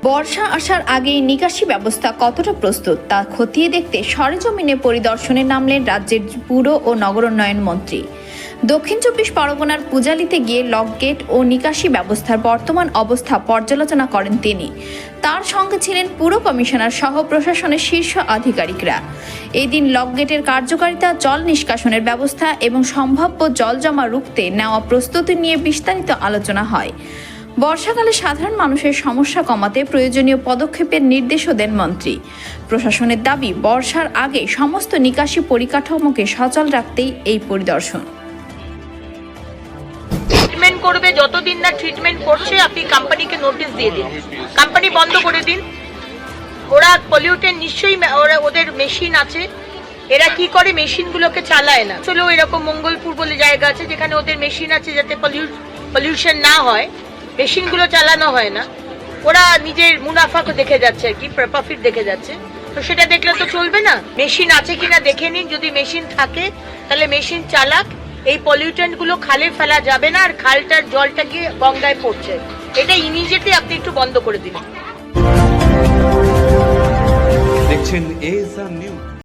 বর্ষা আসার আগেই নিকাশি ব্যবস্থা কতটা প্রস্তুত তা খতিয়ে দেখতে সরেজমিনে পরিদর্শনে নামলেন রাজ্যের পুর ও নগরোন্নয়ন মন্ত্রী। দক্ষিণ ২৪ পরগনার পূজালিতে গিয়ে লকগেট ও নিকাশি ব্যবস্থার বর্তমান অবস্থা পর্যালোচনা করেন তিনি। তার সঙ্গে ছিলেন পুর কমিশনার সহ প্রশাসনের শীর্ষ আধিকারিকরা। এদিন লকগেটের কার্যকারিতা, জল নিষ্কাশনের ব্যবস্থা এবং সম্ভাব্য জল জমা রুখতে নেওয়া প্রস্তুতি নিয়ে বিস্তারিত আলোচনা হয়। বর্ষাকালে সাধারণ মানুষের সমস্যা কমাতে প্রয়োজনীয় পদক্ষেপের নির্দেশও দেন মন্ত্রী। প্রশাসনের দাবি, বর্ষার আগে সমস্ত নিকাশি পরিকাঠামোকে সচল রাখতেই এই পরিদর্শন। ট্রিটমেন্ট করবে, যতদিন না ট্রিটমেন্ট করছে আপনি কোম্পানিকে নোটিশ দিয়ে দিন, কোম্পানি বন্ধ করে দিন। ওরা পলিউটেন্ট নিশ্চয়ই, ওদের মেশিন আছে, এরা কি করে মেশিনগুলোকে চালায় না। চলো এরকম মঙ্গলপুর বলে জায়গা আছে যেখানে ওদের মেশিন আছে যাতে পলিউশন না হয়, মেশিনগুলো চালানো হয় না। ওরা নিজের মুনাফাকে দেখে যাচ্ছে আর কি, প্রফিট দেখে যাচ্ছে। তো সেটা দেখলে তো চলবে না। মেশিন আছে কিনা দেখে নিন, যদি মেশিন থাকে তাহলে মেশিন চালাক। এই পলিউটেন্ট গুলো খালে ফেলা যাবে না, আর খালটার জলটা গিয়ে গঙ্গায় পড়ছে, এটা ইমিডিয়েটলি আপনি একটু বন্ধ করে দিন। দেখছেন এএসআর নিউজ।